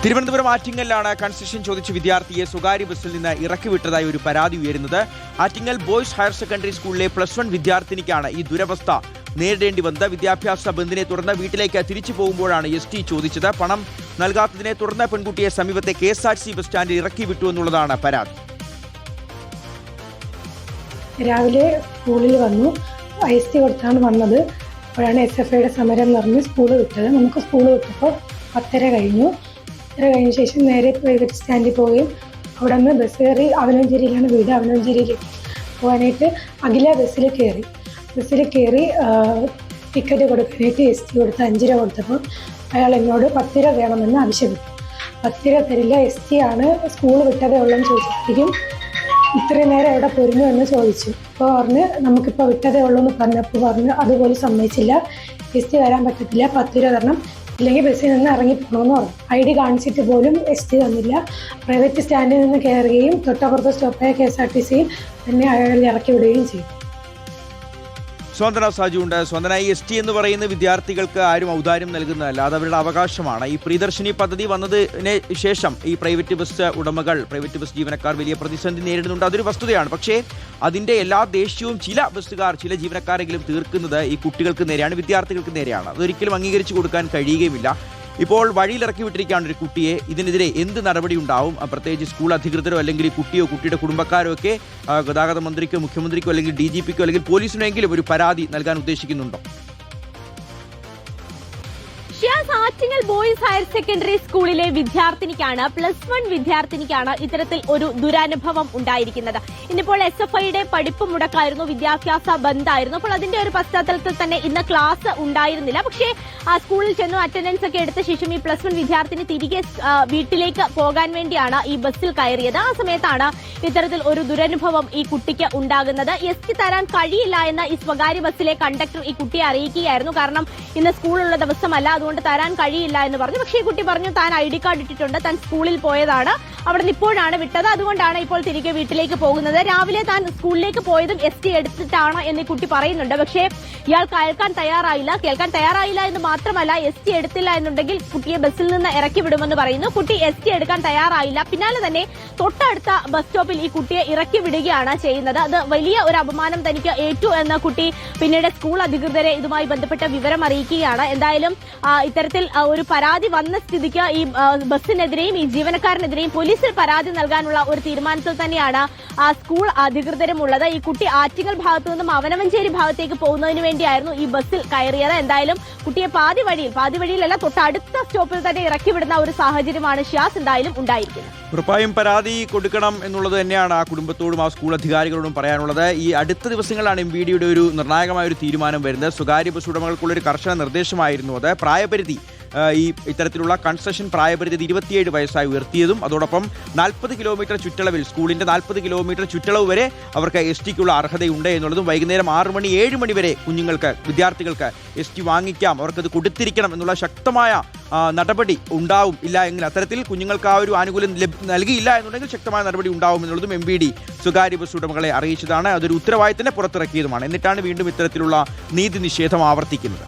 Thiruvananthapuram ആറ്റിങ്ങലിലാണ് concession ചോദിച്ച വിദ്യാർത്ഥിയെ സ്വകാര്യ ബസ്സിൽ നിന്ന് ഇറക്കിവിട്ടതായി ഒരു പരാതി ഉയരുന്നത്. ആറ്റിങ്ങൽ ബോയ്സ് ഹയർ സെക്കൻഡറി സ്കൂളിലെ +1 വിദ്യാർത്ഥിനിക്കാണ് ഈ ദുരവസ്ഥ നേരിടേണ്ടി വന്നത്. വിദ്യാഭ്യാസ ബന്ദിനെ തുടർന്ന് വീട്ടിലേക്ക് തിരിച്ചു പോകുമ്പോഴാണ് ST ചോദിച്ചത്. പണം നൽകാത്തതിനെ തുടർന്ന് പെൺകുട്ടിയെ സമീപത്തെ KSRTC ബസ് സ്റ്റാൻഡിൽ ഇറക്കി വിട്ടു എന്നുള്ളതാണ് പരാതി. രാവിലെ സ്കൂളിൽ വന്നു, ST കൊടുത്താണ് വന്നത്. അപ്പോഴാണ് SFIയുടെ സമരം നിറഞ്ഞ് സ്കൂൾ വിട്ടത്. നമുക്ക് സ്കൂൾ വിട്ടപ്പോൾ 10:30 കഴിഞ്ഞു. 10:30 കഴിഞ്ഞ ശേഷം നേരെ പ്രൈവറ്റ് സ്റ്റാൻഡിൽ പോവുകയും അവിടെ നിന്ന് ബസ് കയറി അവനഞ്ചേരിയിലാണ് വീട്. അവനഞ്ചേരിയിൽ പോകാനായിട്ട് അഖില ബസ്സിൽ കയറി ടിക്കറ്റ് കൊടുക്കാനായിട്ട് ST കൊടുത്ത് 5 രൂപ കൊടുത്തപ്പോൾ അയാൾ എന്നോട് 10 രൂപ വേണമെന്ന് ആവശ്യപ്പെട്ടു. 10 രൂപ തരില്ല, ST ആണ്, സ്കൂൾ വിട്ടതേ ഉള്ളെന്ന് ചോദിച്ചപ്പോഴത്തേക്കും ഇത്രയും നേരം എവിടെ പോരുന്നു എന്ന് ചോദിച്ചു. അപ്പോൾ പറഞ്ഞ് നമുക്കിപ്പോൾ വിട്ടതേ ഉള്ളൂ എന്ന് പറഞ്ഞപ്പോൾ പറഞ്ഞ് അതുപോലെ സമ്മതിച്ചില്ല, ST വരാൻ പറ്റത്തില്ല, 10 രൂപ തരണം, ഇല്ലെങ്കിൽ ബസ്സിൽ നിന്ന് ഇറങ്ങിപ്പോകണമെന്ന് പറഞ്ഞു. ID കാണിച്ചിട്ട് പോലും ST തന്നില്ല. പ്രൈവറ്റ് സ്റ്റാൻഡിൽ നിന്ന് കയറുകയും തൊട്ടപ്പുറത്തെ സ്റ്റോപ്പായ KSRTCയിൽ തന്നെ അയാൾ ഇറക്കി വിടുകയും ചെയ്തു. സ്വന്തന സാജു ഉണ്ട്. സ്വന്തന, ഈ ST എന്ന് പറയുന്ന വിദ്യാർത്ഥികൾക്ക് ആരും ഔദാര്യം നൽകുന്നതല്ല, അത് അവരുടെ അവകാശമാണ്. ഈ പ്രിയദർശിനി പദ്ധതി വന്നതിന് ശേഷം ഈ പ്രൈവറ്റ് ബസ് ഉടമകൾ, പ്രൈവറ്റ് ബസ് ജീവനക്കാർ വലിയ പ്രതിസന്ധി നേരിടുന്നുണ്ട്, അതൊരു വസ്തുതയാണ്. പക്ഷേ അതിൻ്റെ എല്ലാ ദേഷ്യവും ചില ബസ്സുകാർ, ചില ജീവനക്കാരെങ്കിലും തീർക്കുന്നത് ഈ കുട്ടികൾക്ക് നേരെയാണ്, വിദ്യാർത്ഥികൾക്ക് നേരെയാണ്. അതൊരിക്കലും അംഗീകരിച്ചു കൊടുക്കാൻ കഴിയുകയുമില്ല. ഇപ്പോൾ വഴിയിലിറക്കി വിട്ടിരിക്കുകയാണ് ഒരു കുട്ടിയെ. ഇതിനെതിരെ എന്ത് നടപടി ഉണ്ടാവും? പ്രത്യേകിച്ച് സ്കൂൾ അധികൃതരോ അല്ലെങ്കിൽ കുട്ടിയോ കുട്ടിയുടെ കുടുംബക്കാരോ ഒക്കെ ഗതാഗത മന്ത്രിക്കോ മുഖ്യമന്ത്രിക്കോ അല്ലെങ്കിൽ DGPക്കോ അല്ലെങ്കിൽ പോലീസിനെങ്കിലും ഒരു പരാതി നൽകാൻ ഉദ്ദേശിക്കുന്നുണ്ടോ? ആറ്റിങ്ങൽ ബോയ്സ് ഹയർ സെക്കൻഡറി സ്കൂളിലെ വിദ്യാർത്ഥിനിക്കാണ്, +1 വിദ്യാർത്ഥിനിക്കാണ് ഇത്തരത്തിൽ ഒരു ദുരനുഭവം ഉണ്ടായിരിക്കുന്നത്. ഇന്നിപ്പോൾ SFIയുടെ പഠിപ്പ് മുടക്കായിരുന്നു, വിദ്യാഭ്യാസ ബന്ദായിരുന്നു. അപ്പോൾ അതിന്റെ ഒരു പശ്ചാത്തലത്തിൽ തന്നെ ഇന്ന് ക്ലാസ് ഉണ്ടായിരുന്നില്ല. പക്ഷേ ആ സ്കൂളിൽ ചെന്നു അറ്റൻഡൻസ് ഒക്കെ എടുത്ത ശേഷം ഈ +1 വിദ്യാർത്ഥിനി തിരികെ വീട്ടിലേക്ക് പോകാൻ വേണ്ടിയാണ് ഈ ബസ്സിൽ കയറിയത്. ആ സമയത്താണ് ഇത്തരത്തിൽ ഒരു ദുരനുഭവം ഈ കുട്ടിക്ക് ഉണ്ടാകുന്നത്. ST തരാൻ കഴിയില്ല എന്ന ഈ സ്വകാര്യ ബസ്സിലെ കണ്ടക്ടർ ഈ കുട്ടിയെ അറിയിക്കുകയായിരുന്നു. കാരണം ഇന്ന് സ്കൂളുള്ള ദിവസമല്ല, അതുകൊണ്ട് തരാൻ കഴിയില്ല എന്ന് പറഞ്ഞു. പക്ഷേ ഈ കുട്ടി പറഞ്ഞു താൻ ID കാർഡ് ഇട്ടിട്ടുണ്ട്, താൻ സ്കൂളിൽ പോയതാണ്, അവിടെ നിന്ന് ഇപ്പോഴാണ് വിട്ടത്, അതുകൊണ്ടാണ് ഇപ്പോൾ തിരികെ വീട്ടിലേക്ക് പോകുന്നത്. രാവിലെ താൻ സ്കൂളിലേക്ക് പോയതും ST എടുത്തിട്ടാണ് എന്ന് ഈ കുട്ടി പറയുന്നുണ്ട്. പക്ഷേ ഇയാൾ കേൾക്കാൻ തയ്യാറായില്ല എന്ന് മാത്രമല്ല, ST എടുത്തില്ല എന്നുണ്ടെങ്കിൽ കുട്ടിയെ ബസ്സിൽ നിന്ന് ഇറക്കി വിടുമെന്ന് പറയുന്നു. കുട്ടി ST എടുക്കാൻ തയ്യാറായില്ല. പിന്നാലെ തന്നെ തൊട്ടടുത്ത ബസ് സ്റ്റോപ്പിൽ ഈ കുട്ടിയെ ഇറക്കി വിടുകയാണ് ചെയ്യുന്നത്. അത് വലിയ ഒരു അപമാനം തനിക്ക് ഏറ്റു എന്ന കുട്ടി പിന്നീട് സ്കൂൾ അധികൃതരെ ഇതുമായി ബന്ധപ്പെട്ട വിവരം അറിയിക്കുകയാണ്. എന്തായാലും ഇത്തരത്തിൽ ഒരു പരാതി വന്ന സ്ഥിതിക്ക് ഈ ബസ്സിനെതിരെയും ഈ ജീവനക്കാരനെതിരെയും പോലീസിൽ പരാതി നൽകാനുള്ള ഒരു തീരുമാനത്തിൽ തന്നെയാണ് സ്കൂൾ അധികൃതരും ഉള്ളത്. ഈ കുട്ടി ആറ്റിങ്ങൽ ഭാഗത്തു നിന്നും അവനവഞ്ചേരി ഭാഗത്തേക്ക് പോകുന്നതിന് വേണ്ടിയായിരുന്നു ഈ ബസ്സിൽ കയറിയത്. എന്തായാലും കുട്ടിയെ പാതി വഴിയിലല്ല തൊട്ടടുത്ത സ്റ്റോപ്പിൽ തന്നെ ഇറക്കി വിടുന്ന ഒരു സാഹചര്യമാണ് ഷിയാസ് എന്തായാലും ഉണ്ടായിരിക്കുന്നത്. ഉറപ്പായും പരാതി കൊടുക്കണം എന്നുള്ളത് തന്നെയാണ് ആ കുടുംബത്തോടും ആ സ്കൂൾ അധികാരികളോടും പറയാനുള്ളത്. ഈ അടുത്ത ദിവസങ്ങളിലാണ് MVDയുടെ ഒരു നിർണായകമായ ഒരു തീരുമാനം വരുന്നത്. സ്വകാര്യ ബസ് ഉടമകൾക്കുള്ളൊരു കർശന നിർദ്ദേശമായിരുന്നു അത്. പ്രായപരിധി, ഈ ഇത്തരത്തിലുള്ള കൺസെഷൻ പ്രായപരിധി 27 വയസ്സായി ഉയർത്തിയതും അതോടൊപ്പം 40 കിലോമീറ്റർ ചുറ്റളവിൽ, സ്കൂളിന്റെ 40 കിലോമീറ്റർ ചുറ്റളവ് വരെ അവർക്ക് STക്കുള്ള അർഹതയുണ്ട് എന്നുള്ളതും, വൈകുന്നേരം 6 മണി 7 മണി വരെ വിദ്യാർത്ഥികൾക്ക് ST വാങ്ങിക്കാം, അവർക്കത് കൊടുത്തിരിക്കണം എന്നുള്ള ശക്തമായ നടപടി ഉണ്ടാവും. ഇല്ല എങ്കിൽ അത്തരത്തിൽ കുഞ്ഞുങ്ങൾക്ക് ആ ഒരു ആനുകൂല്യം നൽകിയില്ല എന്നുണ്ടെങ്കിൽ ശക്തമായ നടപടി ഉണ്ടാവും എന്നുള്ളതും MVD സ്വകാര്യ ബസ് ഉടമകളെ അറിയിച്ചതാണ്. അതൊരു ഉത്തരവാദിത്തന്നെ പുറത്തിറക്കിയതുമാണ്. എന്നിട്ടാണ് വീണ്ടും ഇത്തരത്തിലുള്ള നീതി നിഷേധം ആവർത്തിക്കുന്നത്.